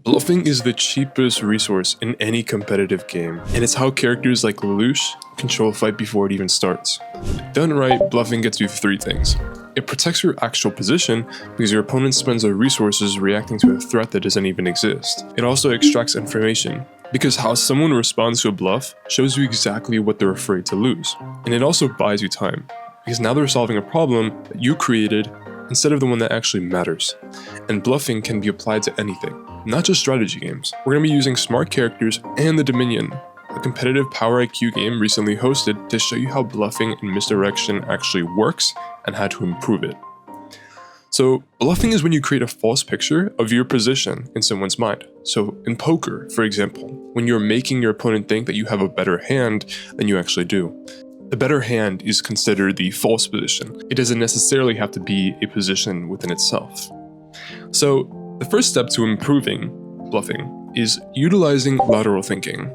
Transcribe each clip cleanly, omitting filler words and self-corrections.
Bluffing is the cheapest resource in any competitive game, and it's how characters like Lelouch control a fight before it even starts. Done right, bluffing gets you three things. It protects your actual position because your opponent spends their resources reacting to a threat that doesn't even exist. It also extracts information, because how someone responds to a bluff shows you exactly what they're afraid to lose. And it also buys you time, because now they're solving a problem that you created instead of the one that actually matters. And bluffing can be applied to anything, not just strategy games. We're going to be using smart characters and the Dominion, a competitive power IQ game recently hosted, to show you how bluffing and misdirection actually works and how to improve it. So bluffing is when you create a false picture of your position in someone's mind. So in poker, for example, when you're making your opponent think that you have a better hand than you actually do. The better hand is considered the false position. It doesn't necessarily have to be a position within itself. So the first step to improving bluffing is utilizing lateral thinking.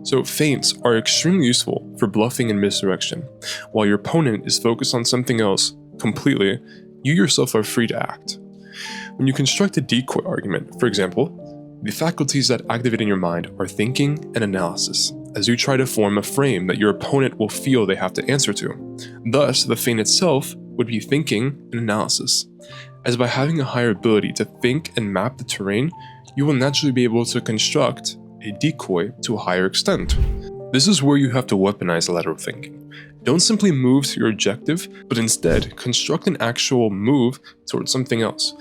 So feints are extremely useful for bluffing and misdirection. While your opponent is focused on something else completely, you yourself are free to act. When you construct a decoy argument, for example, the faculties that activate in your mind are thinking and analysis, as you try to form a frame that your opponent will feel they have to answer to. Thus, the feint itself would be thinking and analysis, as by having a higher ability to think and map the terrain, you will naturally be able to construct a decoy to a higher extent. This is where you have to weaponize lateral thinking. Don't simply move to your objective, but instead construct an actual move towards something else,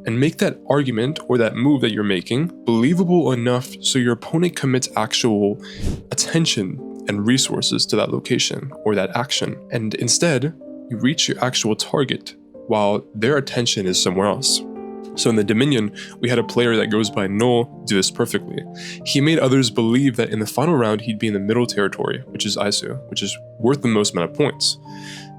and make that argument or that move that you're making believable enough so your opponent commits actual attention and resources to that location or that action, and instead you reach your actual target while their attention is somewhere else. So in the Dominion, we had a player that goes by Null do this perfectly. He made others believe that in the final round he'd be in the middle territory, which is ISO, which is worth the most amount of points.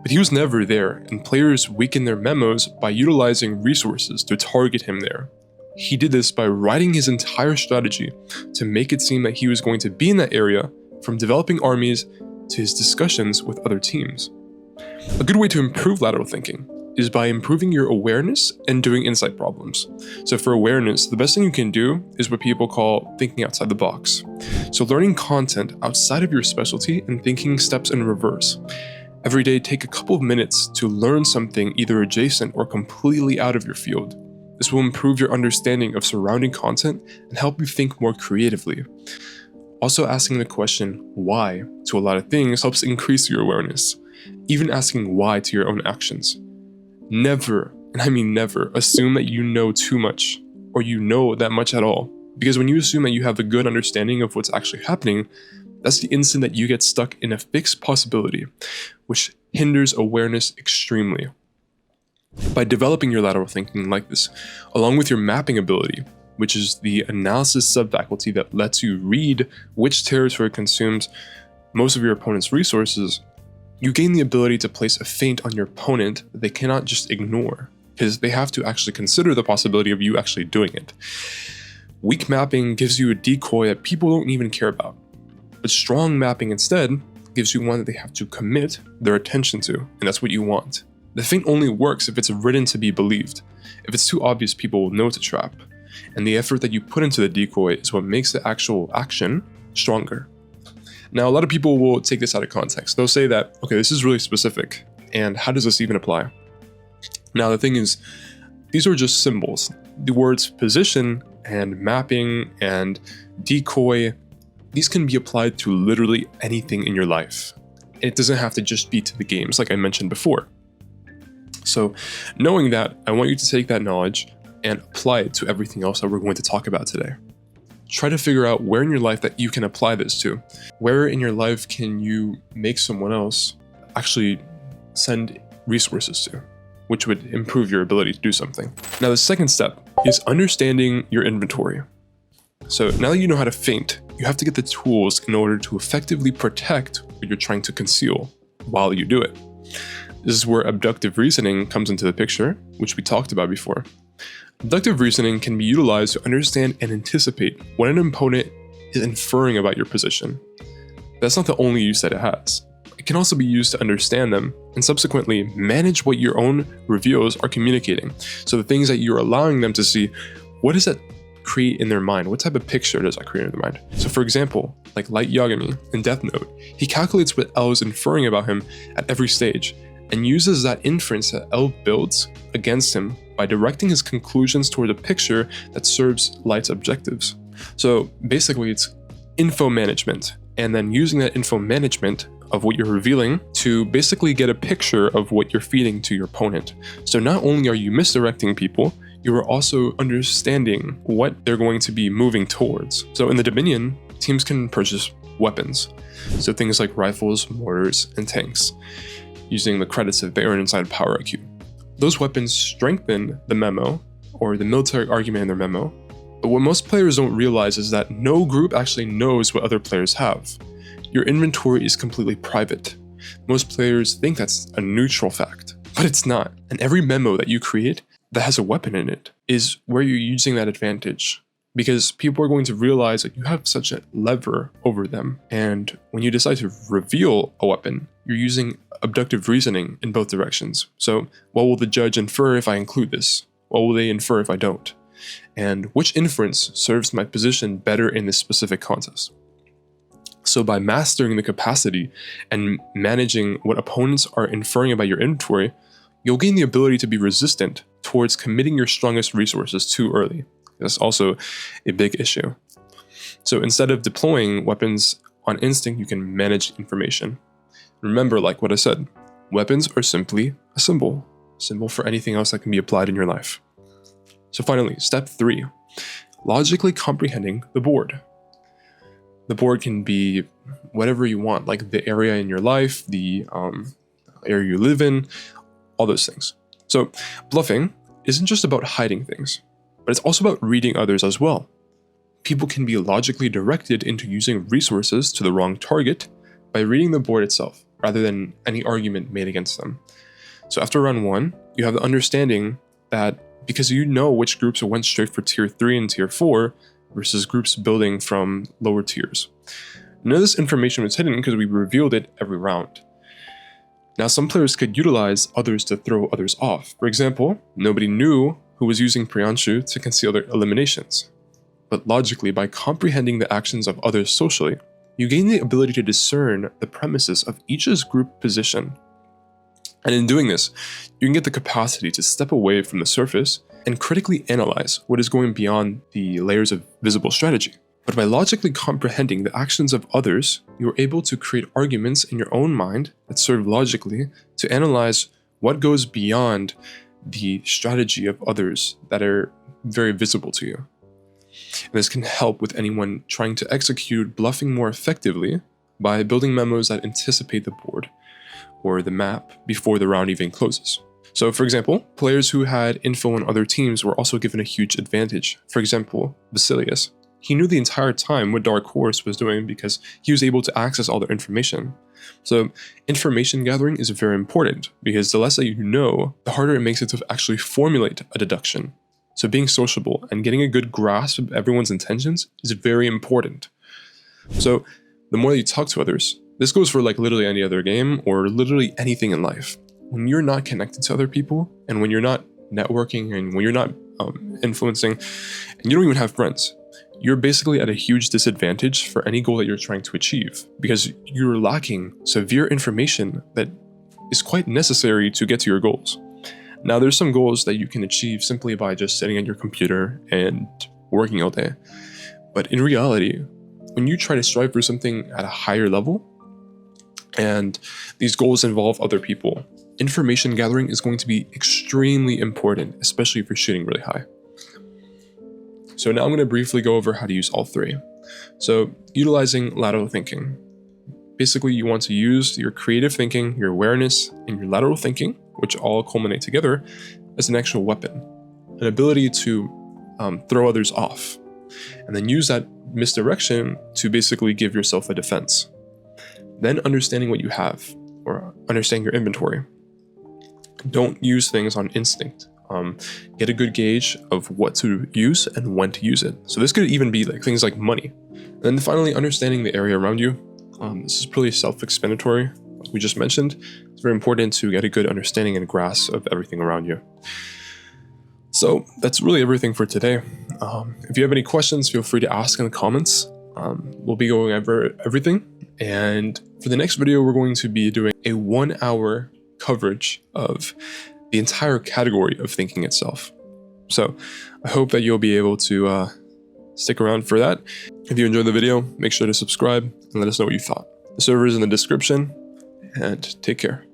But he was never there, and players weakened their memos by utilizing resources to target him there. He did this by writing his entire strategy to make it seem that he was going to be in that area, from developing armies to his discussions with other teams. A good way to improve lateral thinking is by improving your awareness and doing insight problems. So for awareness, the best thing you can do is what people call thinking outside the box. So learning content outside of your specialty and thinking steps in reverse. Every day, take a couple of minutes to learn something either adjacent or completely out of your field. This will improve your understanding of surrounding content and help you think more creatively. Also, asking the question why to a lot of things helps increase your awareness. Even asking why to your own actions. Never, and I mean never, assume that you know too much or you know that much at all. Because when you assume that you have a good understanding of what's actually happening, that's the instant that you get stuck in a fixed possibility, which hinders awareness extremely. By developing your lateral thinking like this, along with your mapping ability, which is the analysis subfaculty that lets you read which territory consumes most of your opponent's resources, you gain the ability to place a feint on your opponent that they cannot just ignore, because they have to actually consider the possibility of you actually doing it. Weak mapping gives you a decoy that people don't even care about, but strong mapping instead gives you one that they have to commit their attention to, and that's what you want. The feint only works if it's written to be believed. If it's too obvious, people will know to trap, and the effort that you put into the decoy is what makes the actual action stronger. Now, a lot of people will take this out of context. They'll say that, okay, this is really specific, and how does this even apply? Now, the thing is, these are just symbols. The words position and mapping and decoy, these can be applied to literally anything in your life. It doesn't have to just be to the games, like I mentioned before. So, knowing that, I want you to take that knowledge and apply it to everything else that we're going to talk about today. Try to figure out where in your life that you can apply this to. Where in your life can you make someone else actually send resources to, which would improve your ability to do something. Now, the second step is understanding your inventory. So now that you know how to feint, you have to get the tools in order to effectively protect what you're trying to conceal while you do it. This is where abductive reasoning comes into the picture, which we talked about before. Abductive reasoning can be utilized to understand and anticipate what an opponent is inferring about your position. That's not the only use that it has. It can also be used to understand them and subsequently manage what your own reveals are communicating. So the things that you're allowing them to see, what is that create in their mind? What type of picture does that create in their mind? So for example, like Light Yagami in Death Note, he calculates what L is inferring about him at every stage and uses that inference that L builds against him by directing his conclusions toward a picture that serves Light's objectives. So basically it's info management, and then using that info management of what you're revealing to basically get a picture of what you're feeding to your opponent. So not only are you misdirecting people, you are also understanding what they're going to be moving towards. So in the Dominion, teams can purchase weapons. So things like rifles, mortars, and tanks, using the credits that they earn inside Power IQ. Those weapons strengthen the memo, or the military argument in their memo. But what most players don't realize is that no group actually knows what other players have. Your inventory is completely private. Most players think that's a neutral fact, but it's not. And every memo that you create that has a weapon in it is where you're using that advantage, because people are going to realize that you have such a lever over them. And when you decide to reveal a weapon, you're using abductive reasoning in both directions. So what will the judge infer if I include this? What will they infer if I don't? And which inference serves my position better in this specific contest? So by mastering the capacity and managing what opponents are inferring about your inventory, you'll gain the ability to be resistant towards committing your strongest resources too early. That's also a big issue. So instead of deploying weapons on instinct, you can manage information. Remember, like what I said, weapons are simply a symbol for anything else that can be applied in your life. So finally, step 3, logically comprehending the board. The board can be whatever you want, like the area in your life, the area you live in, all those things. So bluffing isn't just about hiding things, but it's also about reading others as well. People can be logically directed into using resources to the wrong target by reading the board itself, rather than any argument made against them. So after round 1, you have the understanding that because you know which groups went straight for tier 3 and tier 4, versus groups building from lower tiers. None of this information was hidden because we revealed it every round. Now some players could utilize others to throw others off. For example, nobody knew who was using Priyanshu to conceal their eliminations. But logically, by comprehending the actions of others socially, you gain the ability to discern the premises of each's group position. And in doing this, you can get the capacity to step away from the surface and critically analyze what is going beyond the layers of visible strategy. But by logically comprehending the actions of others, you are able to create arguments in your own mind that serve logically to analyze what goes beyond the strategy of others that are very visible to you. And this can help with anyone trying to execute bluffing more effectively by building memos that anticipate the board or the map before the round even closes. So for example, players who had info on other teams were also given a huge advantage. For example, Basilius. He knew the entire time what Dark Horse was doing because he was able to access all their information. So information gathering is very important because the less that you know, the harder it makes it to actually formulate a deduction. So being sociable and getting a good grasp of everyone's intentions is very important. So the more that you talk to others, this goes for like literally any other game or literally anything in life. When you're not connected to other people and when you're not networking and when you're not influencing and you don't even have friends, you're basically at a huge disadvantage for any goal that you're trying to achieve because you're lacking severe information that is quite necessary to get to your goals. Now, there's some goals that you can achieve simply by just sitting at your computer and working all day. But in reality, when you try to strive for something at a higher level, and these goals involve other people, information gathering is going to be extremely important, especially if you're shooting really high. So now I'm going to briefly go over how to use all 3. So utilizing lateral thinking. Basically, you want to use your creative thinking, your awareness, and your lateral thinking, which all culminate together as an actual weapon, an ability to throw others off, and then use that misdirection to basically give yourself a defense. Then understanding what you have, or understanding your inventory. Don't use things on instinct. Get a good gauge of what to use and when to use it. So this could even be like things like money. And then finally, understanding the area around you. This is pretty self-explanatory. Like we just mentioned, it's very important to get a good understanding and grasp of everything around you. So that's really everything for today. If you have any questions, feel free to ask in the comments. We'll be going over everything. And for the next video, we're going to be doing a 1 hour coverage of the entire category of thinking itself. So I hope that you'll be able to stick around for that. If you enjoyed the video, make sure to subscribe and let us know what you thought. The server is in the description, and take care.